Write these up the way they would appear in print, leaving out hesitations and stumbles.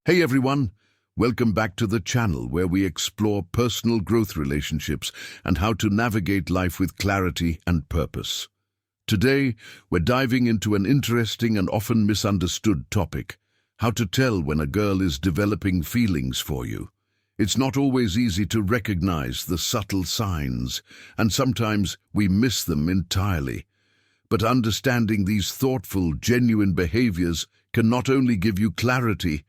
Hey everyone, welcome back to the channel where we explore personal growth relationships and how to navigate life with clarity and purpose. Today, we're diving into an interesting and often misunderstood topic: how to tell when a girl is developing feelings for you. It's not always easy to recognize the subtle signs, and sometimes we miss them entirely. But understanding these thoughtful, genuine behaviors can not only give you clarity,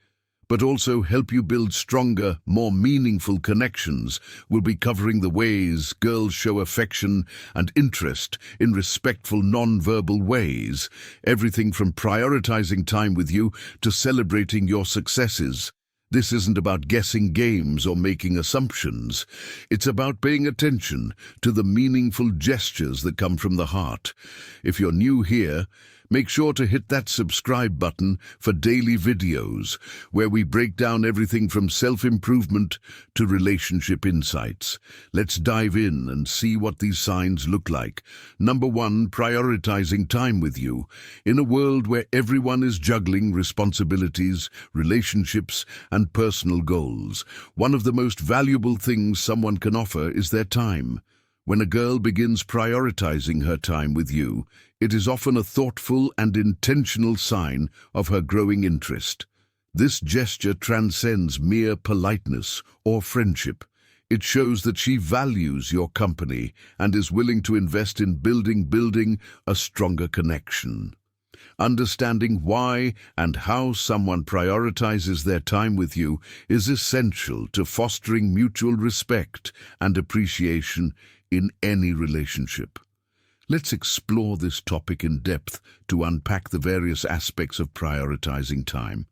but also help you build stronger, more meaningful connections. We'll be covering the ways girls show affection and interest in respectful, non-verbal ways, everything from prioritizing time with you to celebrating your successes. This isn't about guessing games or making assumptions. It's about paying attention to the meaningful gestures that come from the heart. If you're new here, make sure to hit that subscribe button for daily videos where we break down everything from self-improvement to relationship insights. Let's dive in and see what these signs look like. Number 1, prioritizing time with you. In a world where everyone is juggling responsibilities, relationships, and personal goals, one of the most valuable things someone can offer is their time. When a girl begins prioritizing her time with you, it is often a thoughtful and intentional sign of her growing interest. This gesture transcends mere politeness or friendship. It shows that she values your company and is willing to invest in building a stronger connection. Understanding why and how someone prioritizes their time with you is essential to fostering mutual respect and appreciation in any relationship. Let's explore this topic in depth to unpack the various aspects of prioritizing time,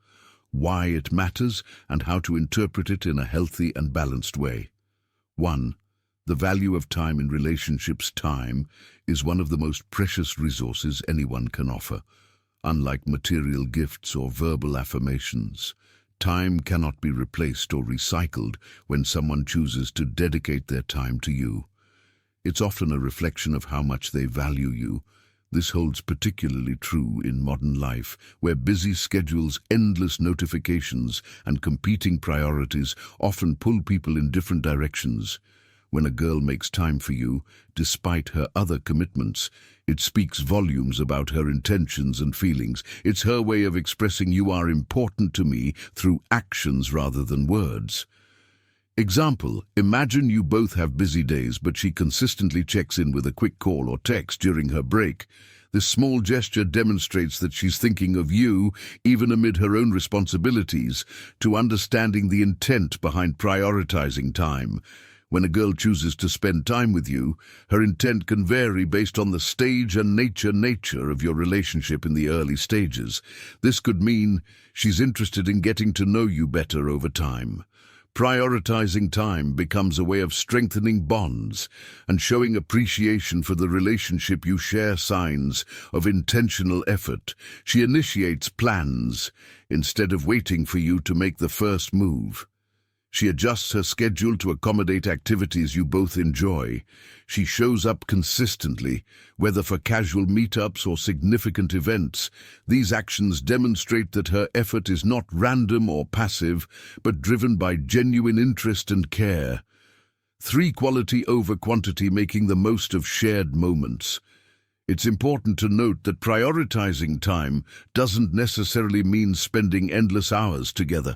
why it matters, and how to interpret it in a healthy and balanced way. 1. The value of time in relationships. Time is one of the most precious resources anyone can offer. Unlike material gifts or verbal affirmations, time cannot be replaced or recycled when someone chooses to dedicate their time to you. It's often a reflection of how much they value you. This holds particularly true in modern life, where busy schedules, endless notifications, and competing priorities often pull people in different directions. When a girl makes time for you, despite her other commitments, it speaks volumes about her intentions and feelings. It's her way of expressing "you are important to me" through actions rather than words. Example: imagine you both have busy days, but she consistently checks in with a quick call or text during her break. This small gesture demonstrates that she's thinking of you, even amid her own responsibilities. To understanding the intent behind prioritizing time. When a girl chooses to spend time with you, her intent can vary based on the stage and nature of your relationship in the early stages. This could mean she's interested in getting to know you better over time. Prioritizing time becomes a way of strengthening bonds and showing appreciation for the relationship you share. Signs of intentional effort. She initiates plans instead of waiting for you to make the first move. She adjusts her schedule to accommodate activities you both enjoy. She shows up consistently, whether for casual meetups or significant events. These actions demonstrate that her effort is not random or passive, but driven by genuine interest and care. 3. Quality over quantity, making the most of shared moments. It's important to note that prioritizing time doesn't necessarily mean spending endless hours together.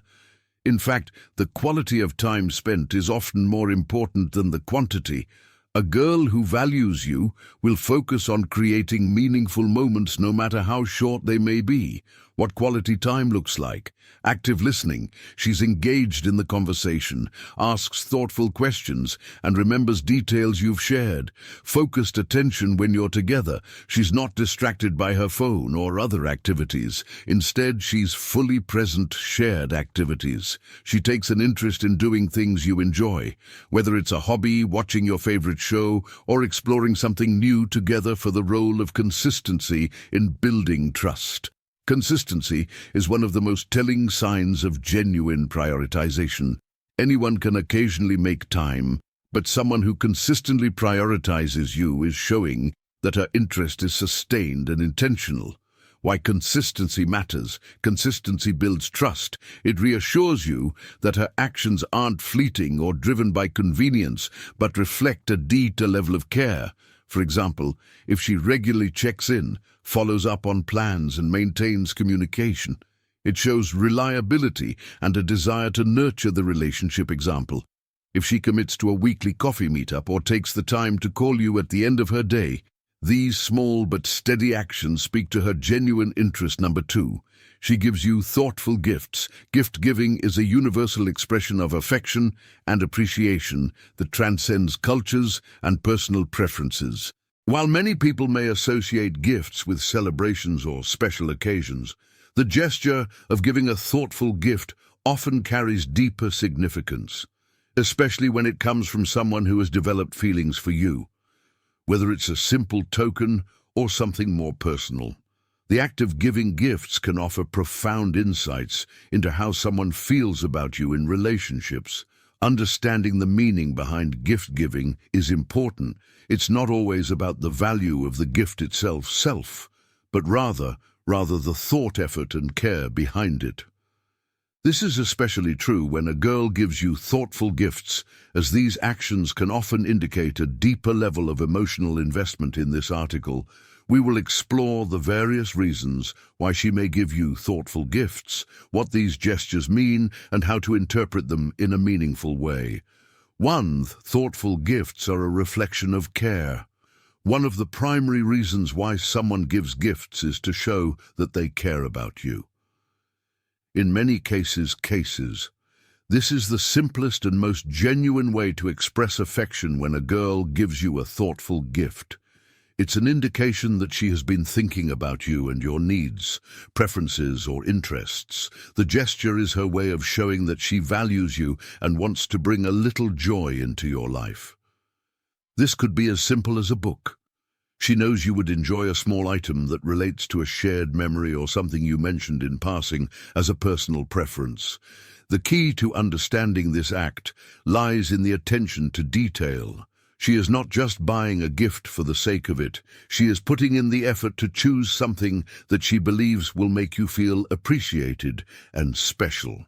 In fact, the quality of time spent is often more important than the quantity. A girl who values you will focus on creating meaningful moments no matter how short they may be. What quality time looks like: active listening. She's engaged in the conversation, asks thoughtful questions, and remembers details you've shared. Focused attention when you're together. She's not distracted by her phone or other activities. Instead, she's fully present. Shared activities. She takes an interest in doing things you enjoy, whether it's a hobby, watching your favorite show, or exploring something new together. For the role of consistency in building trust. Consistency is one of the most telling signs of genuine prioritization. Anyone can occasionally make time, but someone who consistently prioritizes you is showing that her interest is sustained and intentional. why consistency matters. Consistency builds trust. It reassures you that her actions aren't fleeting or driven by convenience, but reflect a deeper level of care. For example, if she regularly checks in, follows up on plans, and maintains communication, it shows reliability and a desire to nurture the relationship. Example, if she commits to a weekly coffee meetup or takes the time to call you at the end of her day, these small but steady actions speak to her genuine interest. Number 2, she gives you thoughtful gifts. Gift giving is a universal expression of affection and appreciation that transcends cultures and personal preferences. While many people may associate gifts with celebrations or special occasions, the gesture of giving a thoughtful gift often carries deeper significance, especially when it comes from someone who has developed feelings for you. Whether it's a simple token or something more personal, the act of giving gifts can offer profound insights into how someone feels about you in relationships. Understanding the meaning behind gift giving is important. It's not always about the value of the gift itself, but rather the thought, effort, and care behind it. This is especially true when a girl gives you thoughtful gifts, as these actions can often indicate a deeper level of emotional investment. In this article, we will explore the various reasons why she may give you thoughtful gifts, what these gestures mean, and how to interpret them in a meaningful way. 1. Thoughtful gifts are a reflection of care. One of the primary reasons why someone gives gifts is to show that they care about you. In many cases, this is the simplest and most genuine way to express affection. When a girl gives you a thoughtful gift, it's an indication that she has been thinking about you and your needs, preferences, or interests. The gesture is her way of showing that she values you and wants to bring a little joy into your life. This could be as simple as a book. She knows you would enjoy a small item that relates to a shared memory or something you mentioned in passing as a personal preference. The key to understanding this act lies in the attention to detail. She is not just buying a gift for the sake of it. She is putting in the effort to choose something that she believes will make you feel appreciated and special.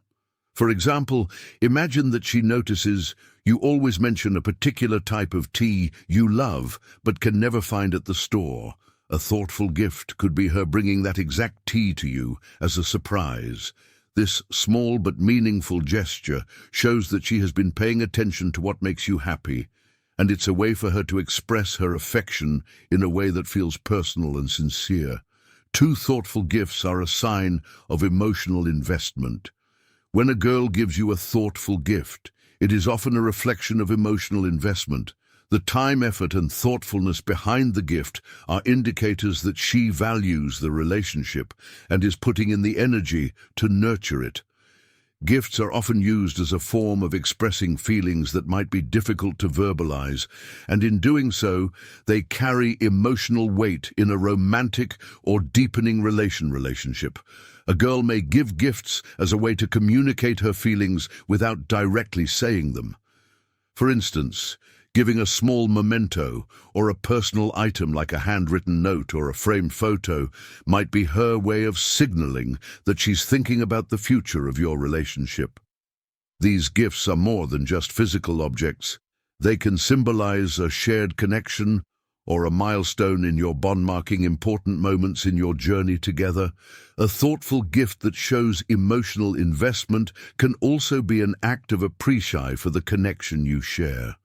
For example, imagine that she notices you always mention a particular type of tea you love but can never find at the store. A thoughtful gift could be her bringing that exact tea to you as a surprise. This small but meaningful gesture shows that she has been paying attention to what makes you happy, and it's a way for her to express her affection in a way that feels personal and sincere. 2. Thoughtful gifts are a sign of emotional investment. When a girl gives you a thoughtful gift, it is often a reflection of emotional investment. The time, effort, and thoughtfulness behind the gift are indicators that she values the relationship and is putting in the energy to nurture it. Gifts are often used as a form of expressing feelings that might be difficult to verbalize, and in doing so, they carry emotional weight in a romantic or deepening relationship. A girl may give gifts as a way to communicate her feelings without directly saying them. For instance, giving a small memento or a personal item like a handwritten note or a framed photo might be her way of signaling that she's thinking about the future of your relationship. These gifts are more than just physical objects. They can symbolize a shared connection or a milestone in your bond, marking important moments in your journey together. A thoughtful gift that shows emotional investment can also be an act of appreciation for the connection you share.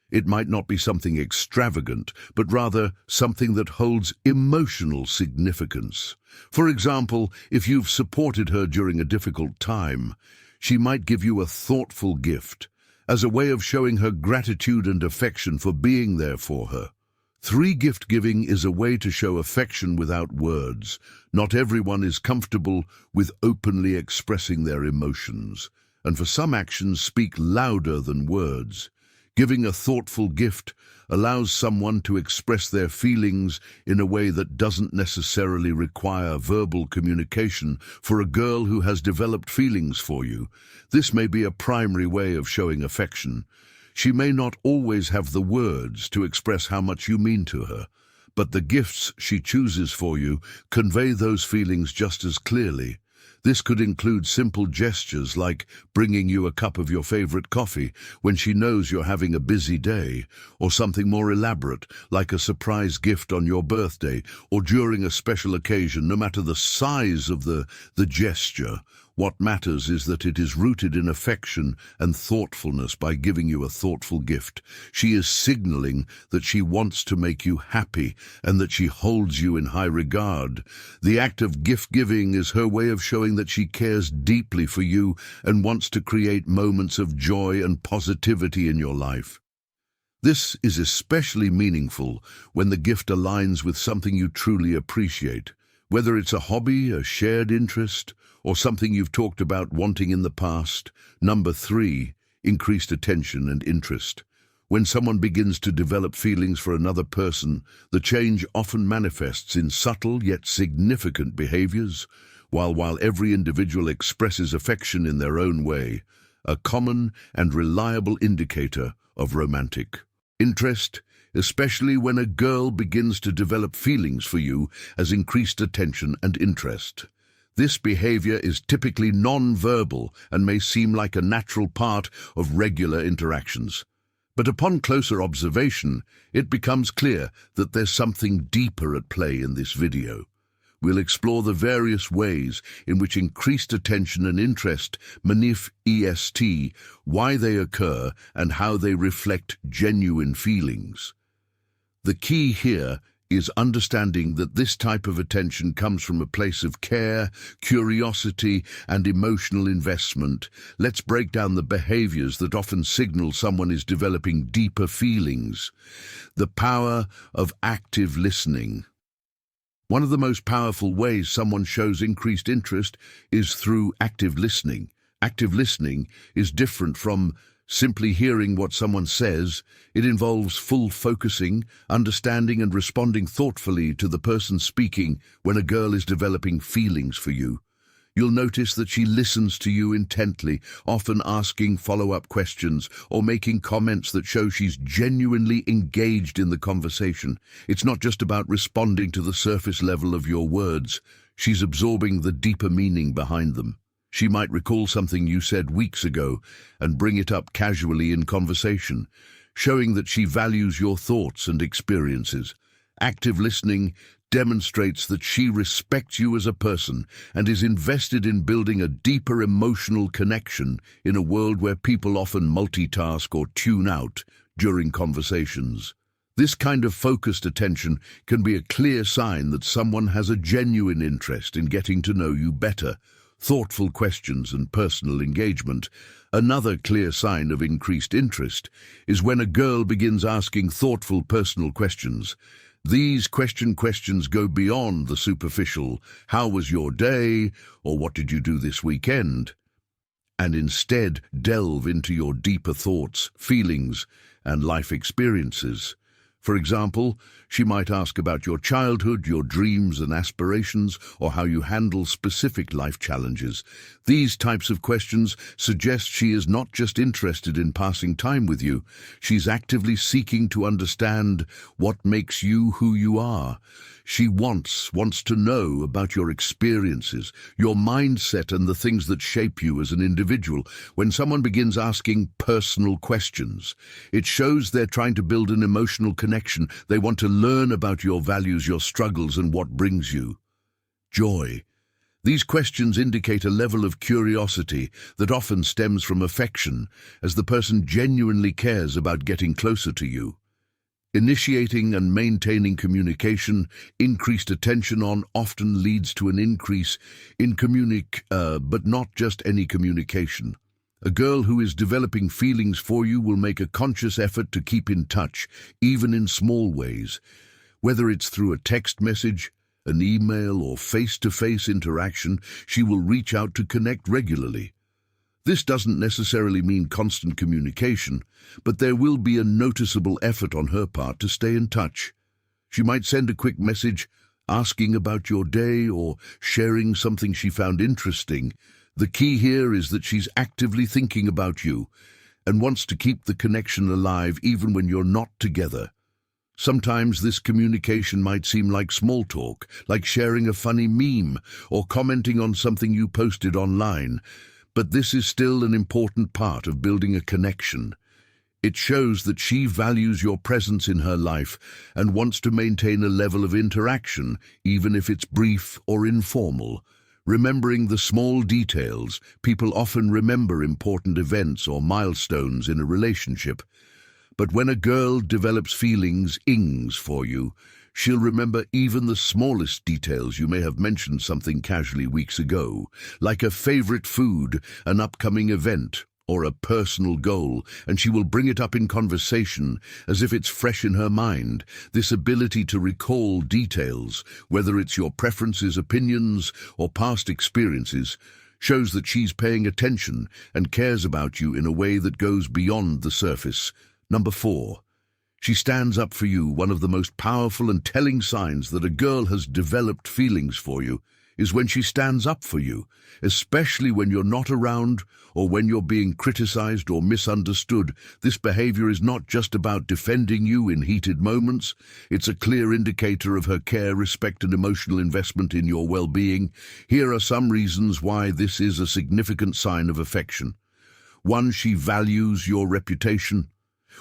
It might not be something extravagant, but rather something that holds emotional significance. For example, if you've supported her during a difficult time, she might give you a thoughtful gift as a way of showing her gratitude and affection for being there for her. 3. Gift giving is a way to show affection without words. Not everyone is comfortable with openly expressing their emotions, and for some, actions speak louder than words. Giving a thoughtful gift allows someone to express their feelings in a way that doesn't necessarily require verbal communication. For a girl who has developed feelings for you, this may be a primary way of showing affection. She may not always have the words to express how much you mean to her, but the gifts she chooses for you convey those feelings just as clearly. This could include simple gestures like bringing you a cup of your favorite coffee when she knows you're having a busy day, or something more elaborate like a surprise gift on your birthday or during a special occasion. No matter the size of the gesture, what matters is that it is rooted in affection and thoughtfulness. By giving you a thoughtful gift, she is signaling that she wants to make you happy and that she holds you in high regard. The act of gift-giving is her way of showing that she cares deeply for you and wants to create moments of joy and positivity in your life. This is especially meaningful when the gift aligns with something you truly appreciate, whether it's a hobby, a shared interest, or something you've talked about wanting in the past. Number 3, increased attention and interest. When someone begins to develop feelings for another person, the change often manifests in subtle yet significant behaviors. While every individual expresses affection in their own way, a common and reliable indicator of romantic interest, especially when a girl begins to develop feelings for you, as increased attention and interest. This behavior is typically non-verbal and may seem like a natural part of regular interactions. But upon closer observation, it becomes clear that there's something deeper at play in this video. We'll explore the various ways in which increased attention and interest manifest, why they occur, and how they reflect genuine feelings. The key here is understanding that this type of attention comes from a place of care, curiosity, and emotional investment. Let's break down the behaviors that often signal someone is developing deeper feelings. The power of active listening. One of the most powerful ways someone shows increased interest is through active listening. Active listening is different from simply hearing what someone says. It involves full focusing, understanding and responding thoughtfully to the person speaking. When a girl is developing feelings for you, you'll notice that she listens to you intently, often asking follow-up questions or making comments that show she's genuinely engaged in the conversation. It's not just about responding to the surface level of your words. She's absorbing the deeper meaning behind them. She might recall something you said weeks ago and bring it up casually in conversation, showing that she values your thoughts and experiences. Active listening demonstrates that she respects you as a person and is invested in building a deeper emotional connection in a world where people often multitask or tune out during conversations. This kind of focused attention can be a clear sign that someone has a genuine interest in getting to know you better. Thoughtful questions and personal engagement. Another clear sign of increased interest is when a girl begins asking thoughtful personal questions. These questions go beyond the superficial, "How was your day?" or "What did you do this weekend?" and instead delve into your deeper thoughts, feelings, and life experiences. For example, she might ask about your childhood, your dreams and aspirations, or how you handle specific life challenges. These types of questions suggest she is not just interested in passing time with you. She's actively seeking to understand what makes you who you are. She wants to know about your experiences, your mindset, and the things that shape you as an individual. When someone begins asking personal questions, it shows they're trying to build an emotional connection. They want to learn about your values, your struggles, and what brings you joy. These questions indicate a level of curiosity that often stems from affection, as the person genuinely cares about getting closer to you. Initiating and maintaining communication. Increased attention on often leads to an increase in but not just any communication. A girl who is developing feelings for you will make a conscious effort to keep in touch, even in small ways. Whether it's through a text message, an email, or face-to-face interaction, she will reach out to connect regularly. This doesn't necessarily mean constant communication, but there will be a noticeable effort on her part to stay in touch. She might send a quick message asking about your day or sharing something she found interesting. The key here is that she's actively thinking about you and wants to keep the connection alive even when you're not together. Sometimes this communication might seem like small talk, like sharing a funny meme or commenting on something you posted online, but this is still an important part of building a connection. It shows that she values your presence in her life and wants to maintain a level of interaction, even if it's brief or informal. Remembering the small details, people often remember important events or milestones in a relationship. But when a girl develops feelings for you, she'll remember even the smallest details. You may have mentioned something casually weeks ago, like a favorite food, an upcoming event, or a personal goal, and she will bring it up in conversation as if it's fresh in her mind. This ability to recall details, whether it's your preferences, opinions, or past experiences, shows that she's paying attention and cares about you in a way that goes beyond the surface. Number 4. She stands up for you. One of the most powerful and telling signs that a girl has developed feelings for you is when she stands up for you, especially when you're not around or when you're being criticized or misunderstood. This behavior is not just about defending you in heated moments. It's a clear indicator of her care, respect, and emotional investment in your well-being. Here are some reasons why this is a significant sign of affection. 1. She values your reputation.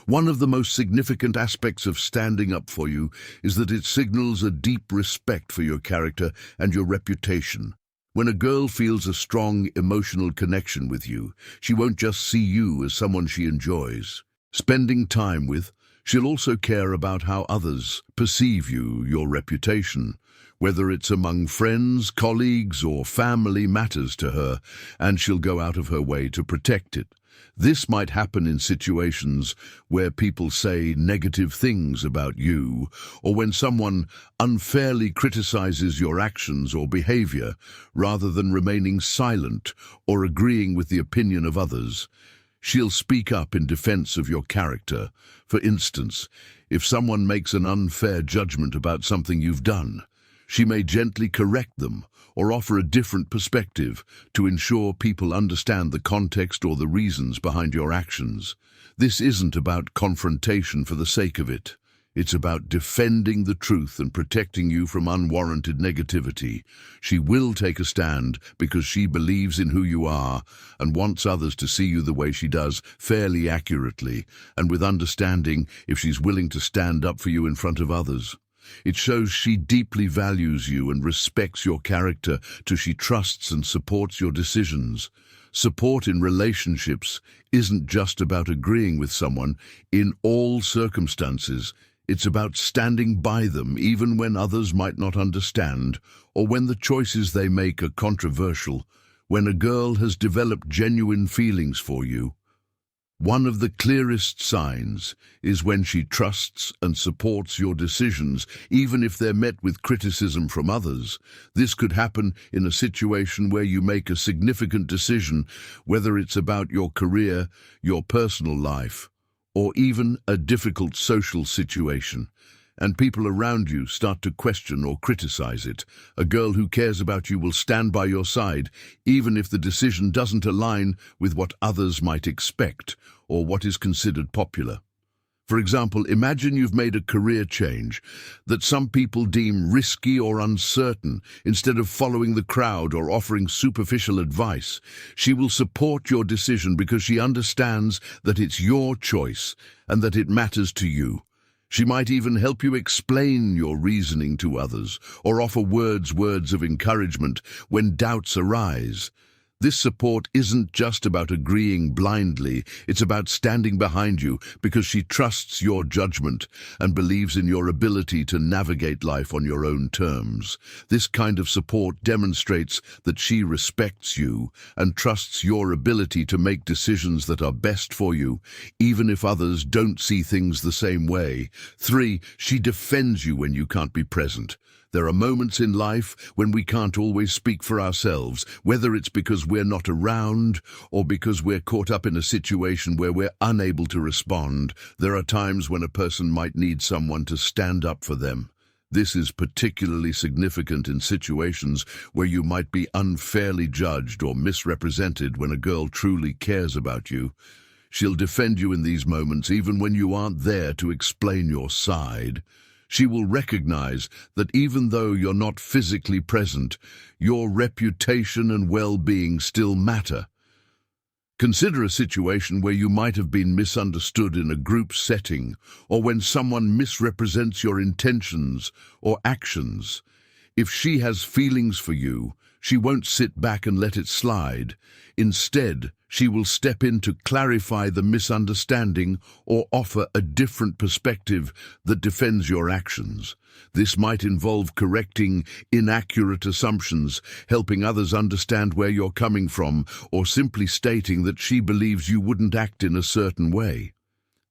One of the most significant aspects of standing up for you is that it signals a deep respect for your character and your reputation. When a girl feels a strong emotional connection with you, she won't just see you as someone she enjoys spending time with. She'll also care about how others perceive you. Your reputation, whether it's among friends, colleagues, or family, matters to her, and she'll go out of her way to protect it. This might happen in situations where people say negative things about you, or when someone unfairly criticizes your actions or behavior. Rather than remaining silent or agreeing with the opinion of others, she'll speak up in defense of your character. For instance, if someone makes an unfair judgment about something you've done, she may gently correct them or offer a different perspective to ensure people understand the context or the reasons behind your actions. This isn't about confrontation for the sake of it. It's about defending the truth and protecting you from unwarranted negativity. She will take a stand because she believes in who you are and wants others to see you the way she does, fairly accurately, and with understanding. If she's willing to stand up for you in front of others, it shows she deeply values you and respects your character. 2. She trusts and supports your decisions. Support in relationships isn't just about agreeing with someone in all circumstances. It's about standing by them even when others might not understand or when the choices they make are controversial. When a girl has developed genuine feelings for you, one of the clearest signs is when she trusts and supports your decisions, even if they're met with criticism from others. This could happen in a situation where you make a significant decision, whether it's about your career, your personal life, or even a difficult social situation, and people around you start to question or criticize it. A girl who cares about you will stand by your side, even if the decision doesn't align with what others might expect or what is considered popular. For example, imagine you've made a career change that some people deem risky or uncertain. Instead of following the crowd or offering superficial advice, she will support your decision because she understands that it's your choice and that it matters to you. She might even help you explain your reasoning to others or offer words of encouragement when doubts arise. This support isn't just about agreeing blindly, it's about standing behind you because she trusts your judgment and believes in your ability to navigate life on your own terms. This kind of support demonstrates that she respects you and trusts your ability to make decisions that are best for you, even if others don't see things the same way. 3. She defends you when you can't be present. There are moments in life when we can't always speak for ourselves, whether it's because we're not around or because we're caught up in a situation where we're unable to respond. There are times when a person might need someone to stand up for them. This is particularly significant in situations where you might be unfairly judged or misrepresented. When a girl truly cares about you, She'll defend you in these moments even when you aren't there to explain your side. She will recognize that even though you're not physically present, your reputation and well-being still matter. Consider a situation where you might have been misunderstood in a group setting, or when someone misrepresents your intentions or actions. If she has feelings for you, she won't sit back and let it slide. Instead, she will step in to clarify the misunderstanding or offer a different perspective that defends your actions. This might involve correcting inaccurate assumptions, helping others understand where you're coming from, or simply stating that she believes you wouldn't act in a certain way.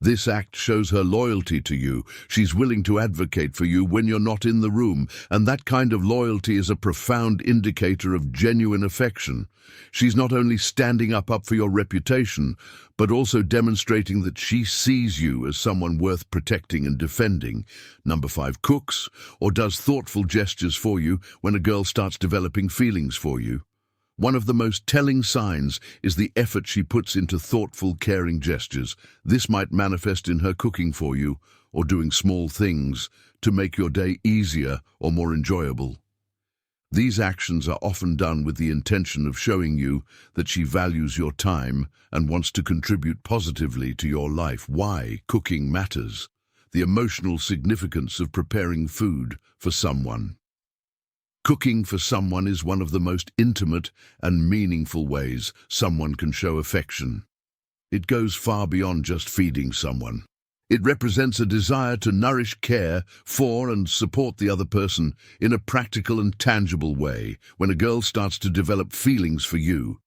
This act shows her loyalty to you. She's willing to advocate for you when you're not in the room, and that kind of loyalty is a profound indicator of genuine affection. She's not only standing up for your reputation, but also demonstrating that she sees you as someone worth protecting and defending. Number 5, cooks or does thoughtful gestures for you when a girl starts developing feelings for you. One of the most telling signs is the effort she puts into thoughtful, caring gestures. This might manifest in her cooking for you or doing small things to make your day easier or more enjoyable. These actions are often done with the intention of showing you that she values your time and wants to contribute positively to your life. Why cooking matters. The emotional significance of preparing food for someone. Cooking for someone is one of the most intimate and meaningful ways someone can show affection. It goes far beyond just feeding someone. It represents a desire to nourish, care for, and support the other person in a practical and tangible way. When a girl starts to develop feelings for you,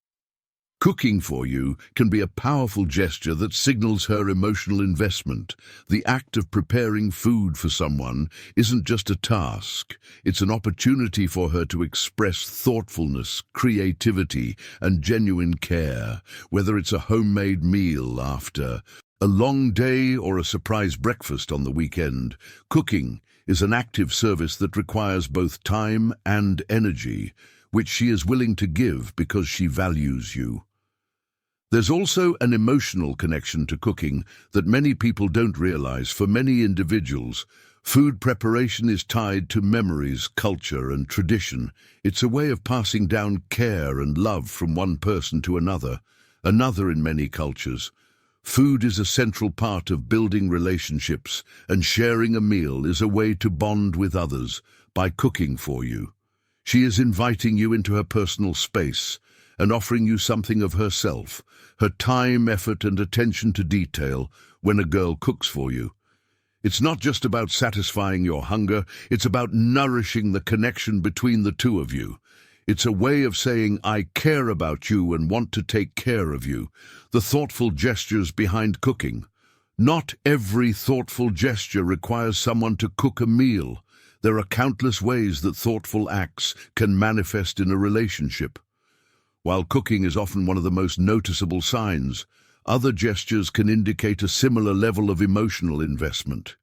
cooking for you can be a powerful gesture that signals her emotional investment. The act of preparing food for someone isn't just a task, it's an opportunity for her to express thoughtfulness, creativity, and genuine care, whether it's a homemade meal after a long day or a surprise breakfast on the weekend. Cooking is an active service that requires both time and energy, which she is willing to give because she values you. There's also an emotional connection to cooking that many people don't realize. For many individuals, food preparation is tied to memories, culture, and tradition. It's a way of passing down care and love from one person to another. In many cultures, food is a central part of building relationships, and sharing a meal is a way to bond with others by cooking for you. She is inviting you into her personal space and offering you something of herself, her time, effort, and attention to detail. When a girl cooks for you, it's not just about satisfying your hunger, it's about nourishing the connection between the two of you. It's a way of saying, I care about you and want to take care of you. The thoughtful gestures behind cooking. Not every thoughtful gesture requires someone to cook a meal. There are countless ways that thoughtful acts can manifest in a relationship. While cooking is often one of the most noticeable signs, other gestures can indicate a similar level of emotional investment.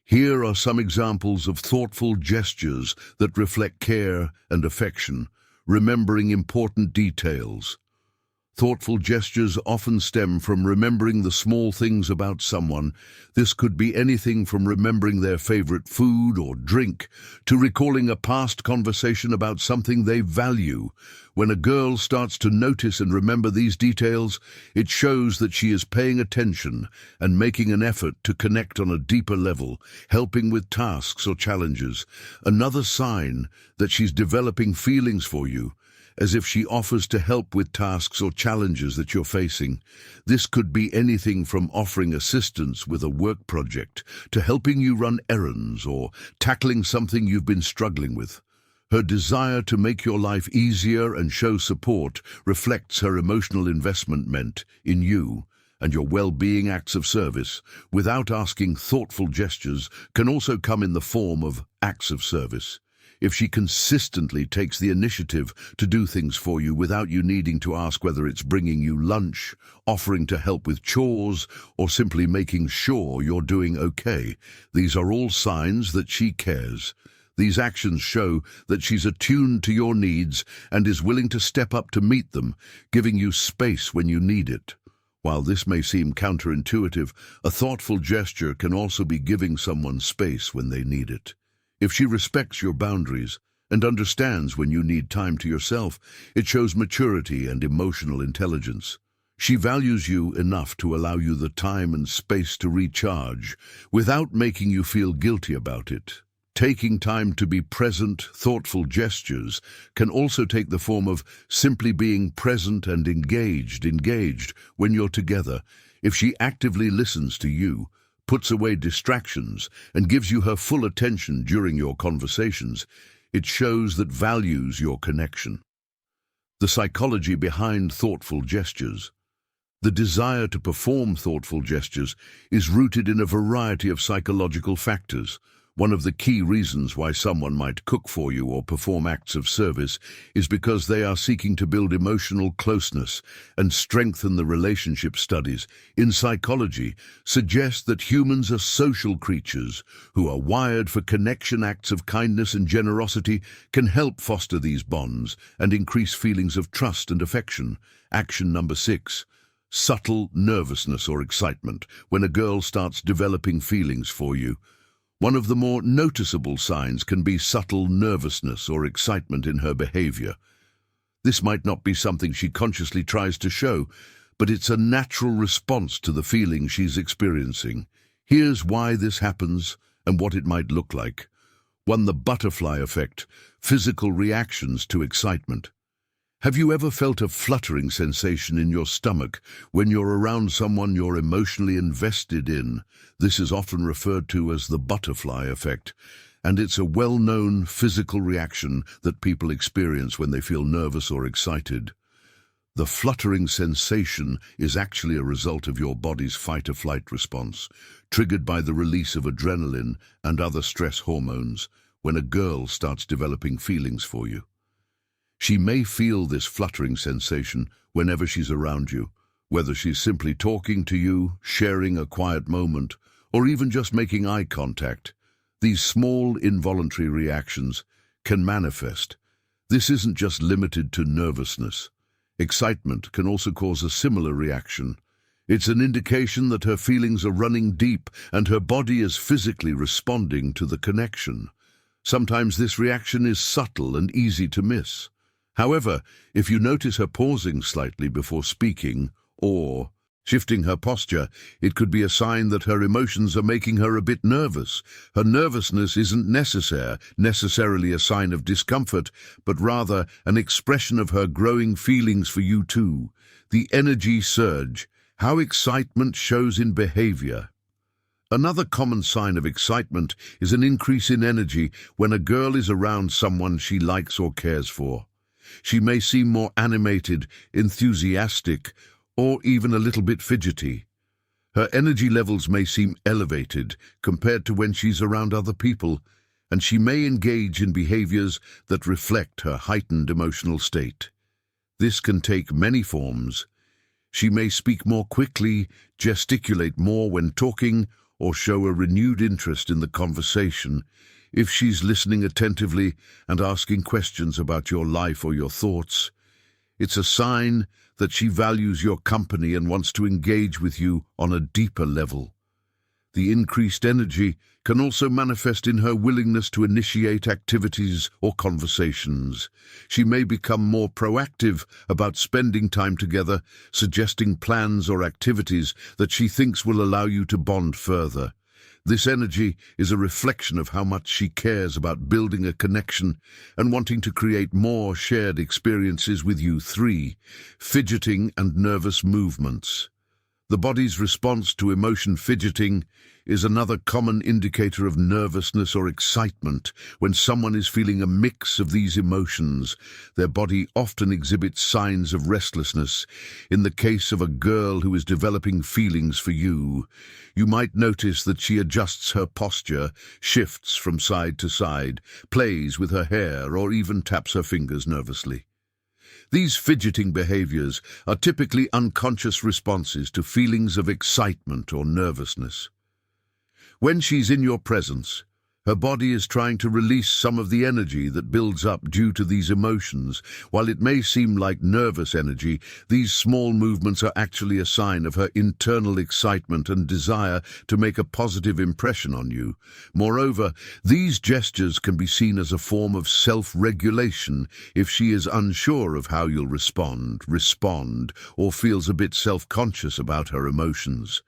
Here are some examples of thoughtful gestures that reflect care and affection, remembering important details. Thoughtful gestures often stem from remembering the small things about someone. This could be anything from remembering their favorite food or drink to recalling a past conversation about something they value. When a girl starts to notice and remember these details, it shows that she is paying attention and making an effort to connect on a deeper level, helping with tasks or challenges. Another sign that she's developing feelings for you, as if she offers to help with tasks or challenges that you're facing. This could be anything from offering assistance with a work project to helping you run errands or tackling something you've been struggling with. Her desire to make your life easier and show support reflects her emotional investment meant in you and your well-being. Acts of service, without asking, thoughtful gestures can also come in the form of acts of service. If she consistently takes the initiative to do things for you without you needing to ask, whether it's bringing you lunch, offering to help with chores, or simply making sure you're doing okay, these are all signs that she cares. These actions show that she's attuned to your needs and is willing to step up to meet them, giving you space when you need it. While this may seem counterintuitive, a thoughtful gesture can also be giving someone space when they need it. If she respects your boundaries and understands when you need time to yourself, it shows maturity and emotional intelligence. She values you enough to allow you the time and space to recharge without making you feel guilty about it. Taking time to be present, thoughtful gestures can also take the form of simply being present and engaged when you're together. If she actively listens to you, puts away distractions, and gives you her full attention during your conversations, it shows that values your connection. The psychology behind thoughtful gestures. The desire to perform thoughtful gestures is rooted in a variety of psychological factors. One of the key reasons why someone might cook for you or perform acts of service is because they are seeking to build emotional closeness and strengthen the relationship. Studies in psychology suggest that humans are social creatures who are wired for connection. Acts of kindness and generosity can help foster these bonds and increase feelings of trust and affection. Action number 6. Subtle nervousness or excitement. When a girl starts developing feelings for you, one of the more noticeable signs can be subtle nervousness or excitement in her behavior. This might not be something she consciously tries to show, but it's a natural response to the feeling she's experiencing. Here's why this happens and what it might look like. 1. The butterfly effect, physical reactions to excitement. Have you ever felt a fluttering sensation in your stomach when you're around someone you're emotionally invested in? This is often referred to as the butterfly effect, and it's a well-known physical reaction that people experience when they feel nervous or excited. The fluttering sensation is actually a result of your body's fight-or-flight response, triggered by the release of adrenaline and other stress hormones when a girl starts developing feelings for you. She may feel this fluttering sensation whenever she's around you, whether she's simply talking to you, sharing a quiet moment, or even just making eye contact. These small involuntary reactions can manifest. This isn't just limited to nervousness. Excitement can also cause a similar reaction. It's an indication that her feelings are running deep and her body is physically responding to the connection. Sometimes this reaction is subtle and easy to miss. However, if you notice her pausing slightly before speaking or shifting her posture, it could be a sign that her emotions are making her a bit nervous. Her nervousness isn't necessarily a sign of discomfort, but rather an expression of her growing feelings for you too. The energy surge, how excitement shows in behavior. Another common sign of excitement is an increase in energy when a girl is around someone she likes or cares for. She may seem more animated, enthusiastic, or even a little bit fidgety. Her energy levels may seem elevated compared to when she's around other people, and she may engage in behaviors that reflect her heightened emotional state. This can take many forms. She may speak more quickly, gesticulate more when talking, or show a renewed interest in the conversation. If she's listening attentively and asking questions about your life or your thoughts, it's a sign that she values your company and wants to engage with you on a deeper level. The increased energy can also manifest in her willingness to initiate activities or conversations. She may become more proactive about spending time together, suggesting plans or activities that she thinks will allow you to bond further. This energy is a reflection of how much she cares about building a connection and wanting to create more shared experiences with you. 3. Fidgeting and nervous movements. The body's response to emotion. Fidgeting is another common indicator of nervousness or excitement. When someone is feeling a mix of these emotions, their body often exhibits signs of restlessness. In the case of a girl who is developing feelings for you, you might notice that she adjusts her posture, shifts from side to side, plays with her hair, or even taps her fingers nervously. These fidgeting behaviors are typically unconscious responses to feelings of excitement or nervousness. When she's in your presence, Her body is trying to release some of the energy that builds up due to these emotions. While it may seem like nervous energy, these small movements are actually a sign of her internal excitement and desire to make a positive impression on you. Moreover, these gestures can be seen as a form of self-regulation if she is unsure of how you'll respond, or feels a bit self-conscious about her emotions.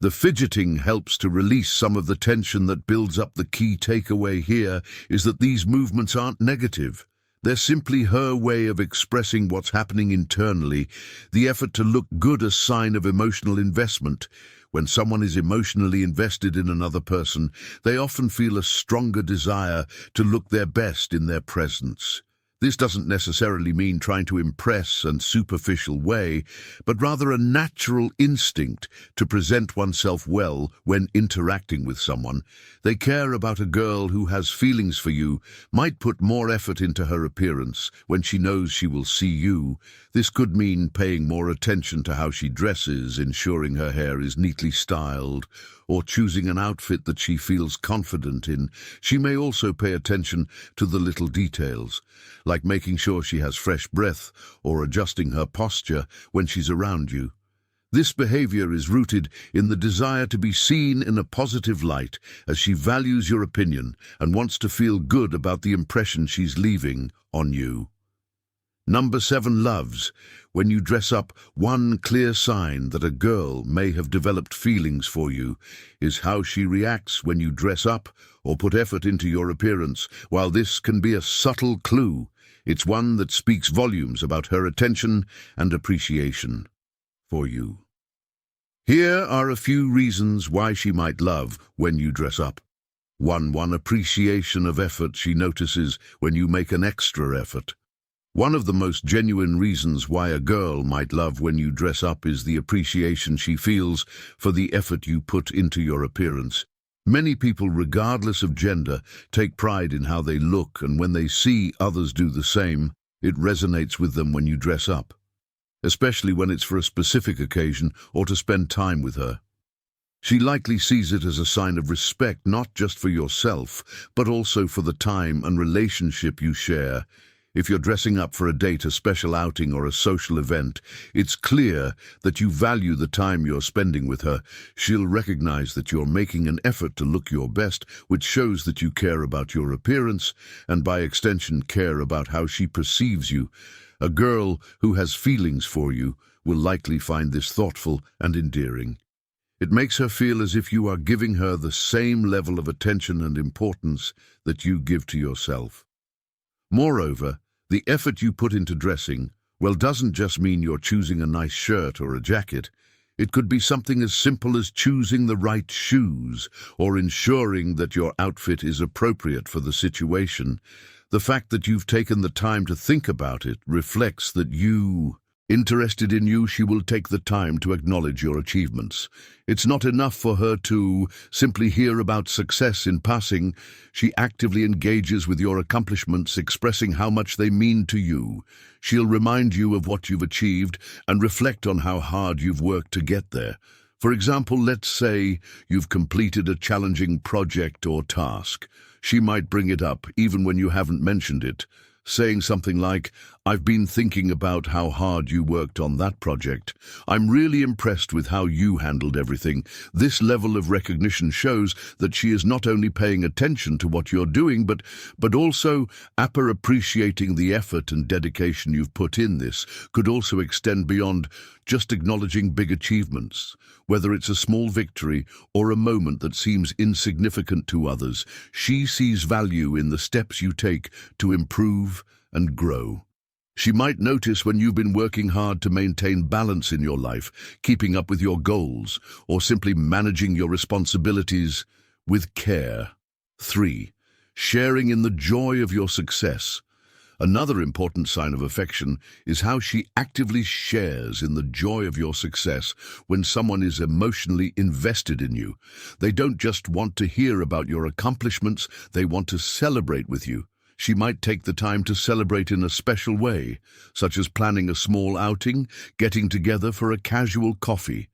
The fidgeting helps to release some of the tension that builds up. The key takeaway here is that these movements aren't negative. They're simply her way of expressing what's happening internally. The effort to look good, a sign of emotional investment. When someone is emotionally invested in another person, they often feel a stronger desire to look their best in their presence. This doesn't necessarily mean trying to impress in a superficial way, but rather a natural instinct to present oneself well when interacting with someone. They care about. A girl who has feelings for you might put more effort into her appearance when she knows she will see you. This could mean paying more attention to how she dresses, ensuring her hair is neatly styled, or choosing an outfit that she feels confident in. She may also pay attention to the little details, like making sure she has fresh breath or adjusting her posture when she's around you. This behavior is rooted in the desire to be seen in a positive light, as she values your opinion and wants to feel good about the impression she's leaving on you. Number 7, loves. When you dress up, one clear sign that a girl may have developed feelings for you is how she reacts when you dress up or put effort into your appearance. While this can be a subtle clue, it's one that speaks volumes about her attention and appreciation for you. Here are a few reasons why she might love when you dress up. 1. Appreciation of effort. She notices when you make an extra effort. One of the most genuine reasons why a girl might love when you dress up is the appreciation she feels for the effort you put into your appearance. Many people, regardless of gender, take pride in how they look, and when they see others do the same, it resonates with them when you dress up, especially when it's for a specific occasion or to spend time with her. She likely sees it as a sign of respect, not just for yourself, but also for the time and relationship you share. If you're dressing up for a date, a special outing, or a social event, it's clear that you value the time you're spending with her. She'll recognize that you're making an effort to look your best, which shows that you care about your appearance and, by extension, care about how she perceives you. A girl who has feelings for you will likely find this thoughtful and endearing. It makes her feel as if you are giving her the same level of attention and importance that you give to yourself. Moreover, the effort you put into dressing, doesn't just mean you're choosing a nice shirt or a jacket. It could be something as simple as choosing the right shoes or ensuring that your outfit is appropriate for the situation. The fact that you've taken the time to think about it reflects that you interested in you. She will take the time to acknowledge your achievements. It's not enough for her to simply hear about success in passing. She actively engages with your accomplishments, expressing how much they mean to you. She'll remind you of what you've achieved and reflect on how hard you've worked to get there. For example, let's say you've completed a challenging project or task. She might bring it up even when you haven't mentioned it, saying something like, "I've been thinking about how hard you worked on that project. I'm really impressed with how you handled everything." This level of recognition shows that she is not only paying attention to what you're doing, but also appreciating the effort and dedication you've put in. This could also extend beyond just acknowledging big achievements. Whether it's a small victory or a moment that seems insignificant to others, she sees value in the steps you take to improve and grow. She might notice when you've been working hard to maintain balance in your life, keeping up with your goals, or simply managing your responsibilities with care. 3. Sharing in the joy of your success. Another important sign of affection is how she actively shares in the joy of your success. When someone is emotionally invested in you, they don't just want to hear about your accomplishments, they want to celebrate with you. She might take the time to celebrate in a special way, such as planning a small outing, getting together for a casual coffee,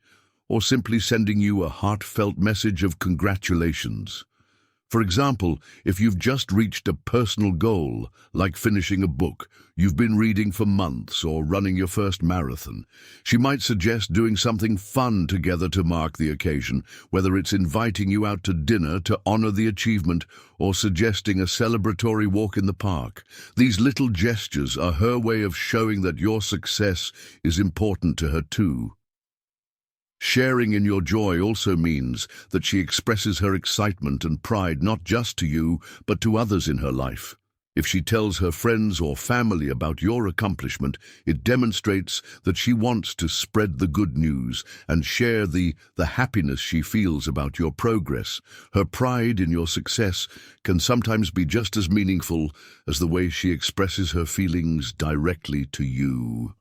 or simply sending you a heartfelt message of congratulations. For example, if you've just reached a personal goal, like finishing a book you've been reading for months or running your first marathon, she might suggest doing something fun together to mark the occasion, whether it's inviting you out to dinner to honor the achievement or suggesting a celebratory walk in the park. These little gestures are her way of showing that your success is important to her too. Sharing in your joy also means that she expresses her excitement and pride not just to you, but to others in her life. If she tells her friends or family about your accomplishment, it demonstrates that she wants to spread the good news and share the happiness she feels about your progress. Her pride in your success can sometimes be just as meaningful as the way she expresses her feelings directly to you.